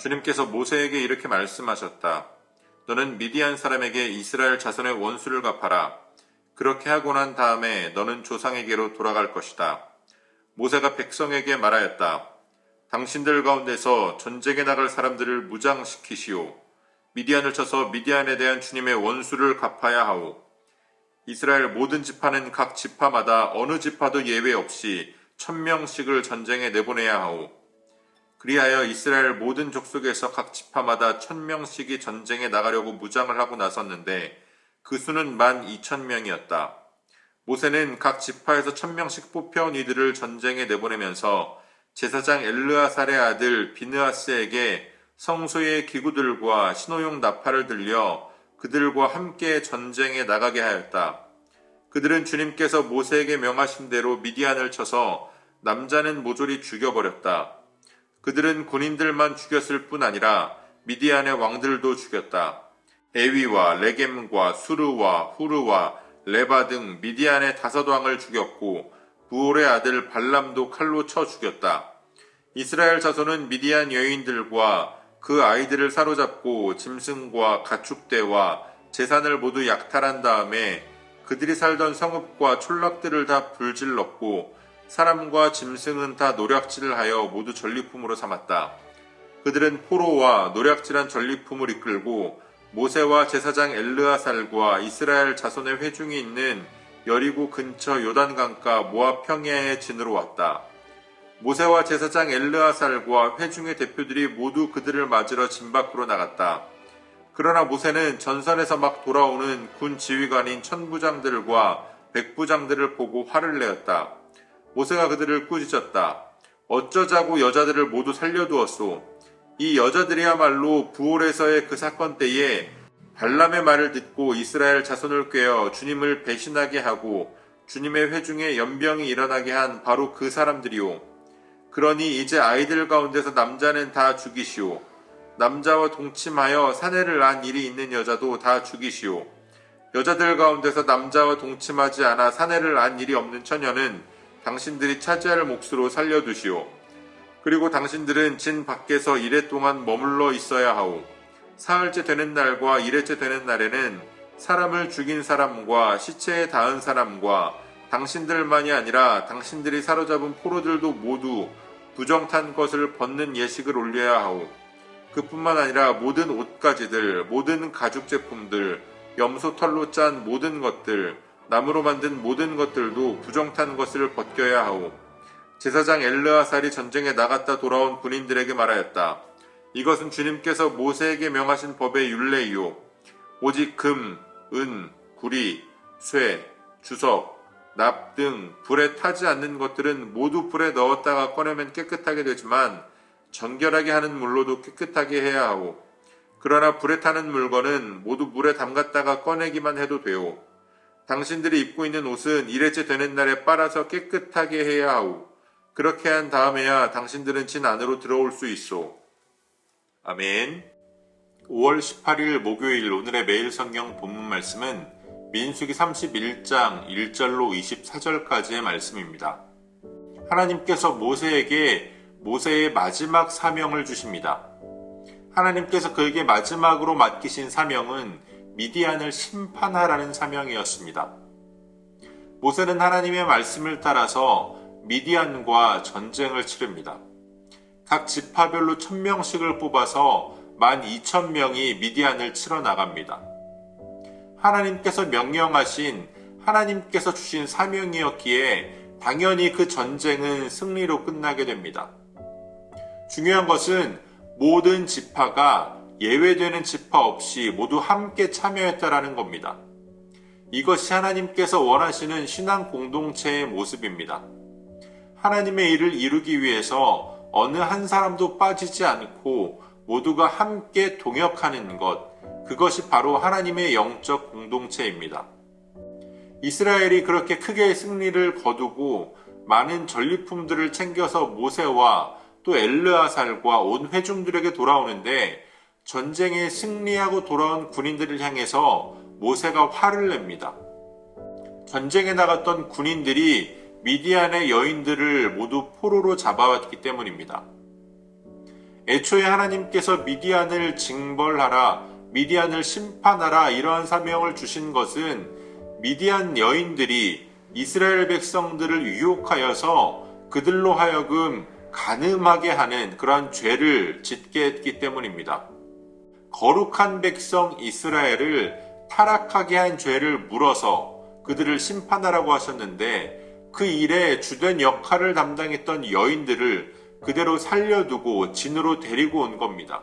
주님께서 모세에게 이렇게 말씀하셨다. 너는 미디안 사람에게 이스라엘 자손의 원수를 갚아라. 그렇게 하고 난 다음에 너는 조상에게로 돌아갈 것이다. 모세가 백성에게 말하였다. 당신들 가운데서 전쟁에 나갈 사람들을 무장시키시오. 미디안을 쳐서 미디안에 대한 주님의 원수를 갚아야 하오. 이스라엘 모든 지파는 각 지파마다 어느 지파도 예외 없이 1000명씩을 전쟁에 내보내야 하오. 그리하여 이스라엘 모든 족속에서 각 지파마다 1000명씩이 전쟁에 나가려고 무장을 하고 나섰는데 그 수는 12,000명이었다. 모세는 각 지파에서 1000명씩 뽑혀온 이들을 전쟁에 내보내면서 제사장 엘르아살의 아들 비느하스에게 성소의 기구들과 신호용 나팔을 들려 그들과 함께 전쟁에 나가게 하였다. 그들은 주님께서 모세에게 명하신 대로 미디안을 쳐서 남자는 모조리 죽여버렸다. 그들은 군인들만 죽였을 뿐 아니라 미디안의 왕들도 죽였다. 에위와 레겜과 수르와 후르와 레바 등 미디안의 5왕을 죽였고 부올의 아들 발람도 칼로 쳐 죽였다. 이스라엘 자손은 미디안 여인들과 그 아이들을 사로잡고 짐승과 가축대와 재산을 모두 약탈한 다음에 그들이 살던 성읍과 촌락들을 다 불질렀고 사람과 짐승은 다 노략질을 하여 모두 전리품으로 삼았다. 그들은 포로와 노략질한 전리품을 이끌고 모세와 제사장 엘르아살과 이스라엘 자손의 회중이 있는 여리고 근처 요단강가 모압 평야의 진으로 왔다. 모세와 제사장 엘르아살과 회중의 대표들이 모두 그들을 맞으러 진 밖으로 나갔다. 그러나 모세는 전선에서 막 돌아오는 군 지휘관인 천부장들과 백부장들을 보고 화를 내었다. 모세가 그들을 꾸짖었다. 어쩌자고 여자들을 모두 살려두었소. 이 여자들이야말로 부올에서의 그 사건 때에 발람의 말을 듣고 이스라엘 자손을 꾀어 주님을 배신하게 하고 주님의 회중에 연병이 일어나게 한 바로 그 사람들이오. 그러니 이제 아이들 가운데서 남자는 다 죽이시오. 남자와 동침하여 사내를 난 일이 있는 여자도 다 죽이시오. 여자들 가운데서 남자와 동침하지 않아 사내를 난 일이 없는 처녀는 당신들이 차지할 몫으로 살려두시오. 그리고 당신들은 진 밖에서 이래 동안 머물러 있어야 하오. 사흘째 되는 날과 이래째 되는 날에는 사람을 죽인 사람과 시체에 닿은 사람과 당신들만이 아니라 당신들이 사로잡은 포로들도 모두 부정탄 것을 벗는 예식을 올려야 하오. 그뿐만 아니라 모든 옷가지들, 모든 가죽 제품들, 염소 털로 짠 모든 것들, 나무로 만든 모든 것들도 부정탄 것을 벗겨야 하오. 제사장 엘르아살이 전쟁에 나갔다 돌아온 군인들에게 말하였다. 이것은 주님께서 모세에게 명하신 법의 율례이요. 오직 금, 은, 구리, 쇠, 주석, 납 등 불에 타지 않는 것들은 모두 불에 넣었다가 꺼내면 깨끗하게 되지만 정결하게 하는 물로도 깨끗하게 해야 하오. 그러나 불에 타는 물건은 모두 물에 담갔다가 꺼내기만 해도 되오. 당신들이 입고 있는 옷은 이래째 되는 날에 빨아서 깨끗하게 해야 하오. 그렇게 한 다음에야 당신들은 진 안으로 들어올 수 있소. 아멘. 5월 18일 목요일 오늘의 매일 성경 본문 말씀은 민수기 31장 1절로 24절까지의 말씀입니다. 하나님께서 모세에게 모세의 마지막 사명을 주십니다. 하나님께서 그에게 마지막으로 맡기신 사명은 미디안을 심판하라는 사명이었습니다. 모세는 하나님의 말씀을 따라서 미디안과 전쟁을 치릅니다. 각 지파별로 1000명씩을 뽑아서 12,000명이 미디안을 치러 나갑니다. 하나님께서 명령하신 하나님께서 주신 사명이었기에 당연히 그 전쟁은 승리로 끝나게 됩니다. 중요한 것은 모든 지파가 예외되는 지파 없이 모두 함께 참여했다라는 겁니다. 이것이 하나님께서 원하시는 신앙 공동체의 모습입니다. 하나님의 일을 이루기 위해서 어느 한 사람도 빠지지 않고 모두가 함께 동역하는 것, 그것이 바로 하나님의 영적 공동체입니다. 이스라엘이 그렇게 크게 승리를 거두고 많은 전리품들을 챙겨서 모세와 또 엘르아살과 온 회중들에게 돌아오는데 전쟁에 승리하고 돌아온 군인들을 향해서 모세가 화를 냅니다. 전쟁에 나갔던 군인들이 미디안의 여인들을 모두 포로로 잡아왔기 때문입니다. 애초에 하나님께서 미디안을 징벌하라, 미디안을 심판하라 이러한 사명을 주신 것은 미디안 여인들이 이스라엘 백성들을 유혹하여서 그들로 하여금 간음하게 하는 그러한 죄를 짓게 했기 때문입니다. 거룩한 백성 이스라엘을 타락하게 한 죄를 물어서 그들을 심판하라고 하셨는데 그 일에 주된 역할을 담당했던 여인들을 그대로 살려두고 진으로 데리고 온 겁니다.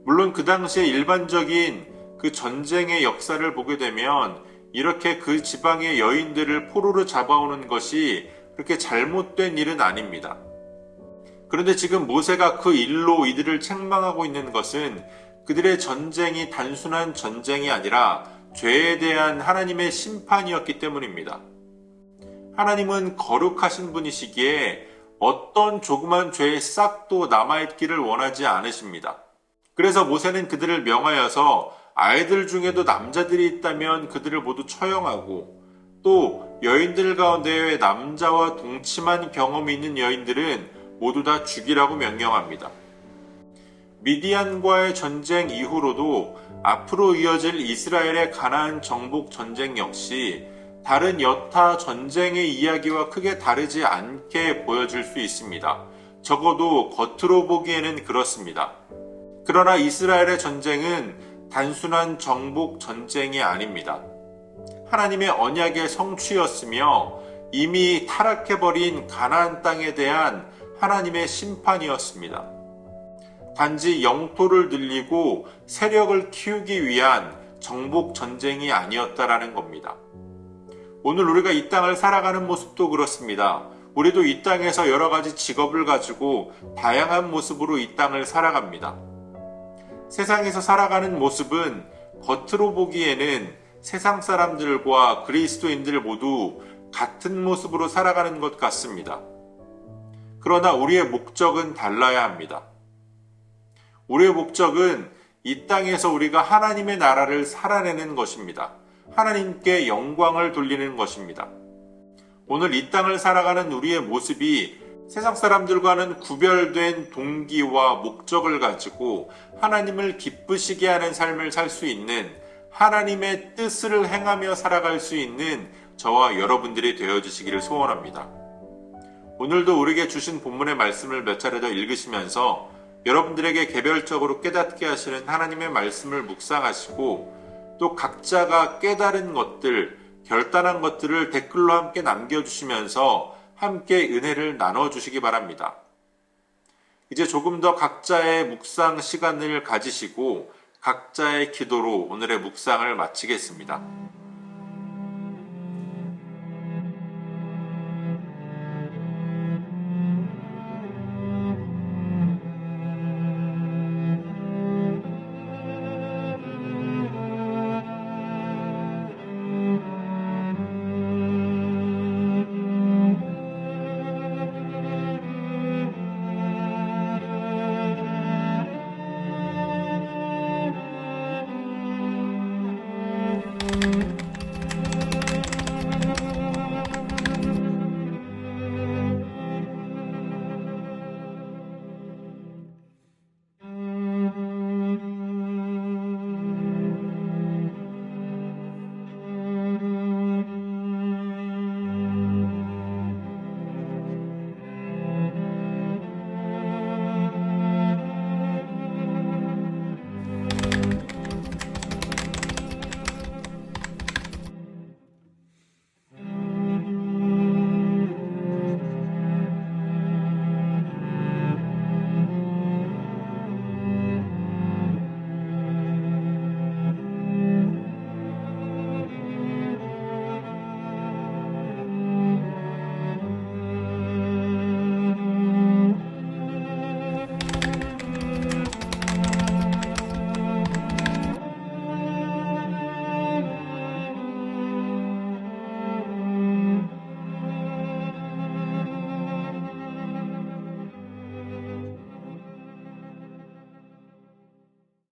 물론 그 당시에 일반적인 그 전쟁의 역사를 보게 되면 이렇게 그 지방의 여인들을 포로로 잡아오는 것이 그렇게 잘못된 일은 아닙니다. 그런데 지금 모세가 그 일로 이들을 책망하고 있는 것은 그들의 전쟁이 단순한 전쟁이 아니라 죄에 대한 하나님의 심판이었기 때문입니다. 하나님은 거룩하신 분이시기에 어떤 조그만 죄의 싹도 남아있기를 원하지 않으십니다. 그래서 모세는 그들을 명하여서 아이들 중에도 남자들이 있다면 그들을 모두 처형하고 또 여인들 가운데 남자와 동침한 경험이 있는 여인들은 모두 다 죽이라고 명령합니다. 미디안과의 전쟁 이후로도 앞으로 이어질 이스라엘의 가나안 정복 전쟁 역시 다른 여타 전쟁의 이야기와 크게 다르지 않게 보여질 수 있습니다. 적어도 겉으로 보기에는 그렇습니다. 그러나 이스라엘의 전쟁은 단순한 정복 전쟁이 아닙니다. 하나님의 언약의 성취였으며 이미 타락해버린 가나안 땅에 대한 하나님의 심판이었습니다. 단지 영토를 늘리고 세력을 키우기 위한 정복 전쟁이 아니었다라는 겁니다. 오늘 우리가 이 땅을 살아가는 모습도 그렇습니다. 우리도 이 땅에서 여러 가지 직업을 가지고 다양한 모습으로 이 땅을 살아갑니다. 세상에서 살아가는 모습은 겉으로 보기에는 세상 사람들과 그리스도인들 모두 같은 모습으로 살아가는 것 같습니다. 그러나 우리의 목적은 달라야 합니다. 우리의 목적은 이 땅에서 우리가 하나님의 나라를 살아내는 것입니다. 하나님께 영광을 돌리는 것입니다. 오늘 이 땅을 살아가는 우리의 모습이 세상 사람들과는 구별된 동기와 목적을 가지고 하나님을 기쁘시게 하는 삶을 살 수 있는 하나님의 뜻을 행하며 살아갈 수 있는 저와 여러분들이 되어주시기를 소원합니다. 오늘도 우리에게 주신 본문의 말씀을 몇 차례 더 읽으시면서 여러분들에게 개별적으로 깨닫게 하시는 하나님의 말씀을 묵상하시고 또 각자가 깨달은 것들, 결단한 것들을 댓글로 함께 남겨주시면서 함께 은혜를 나눠주시기 바랍니다. 이제 조금 더 각자의 묵상 시간을 가지시고 각자의 기도로 오늘의 묵상을 마치겠습니다.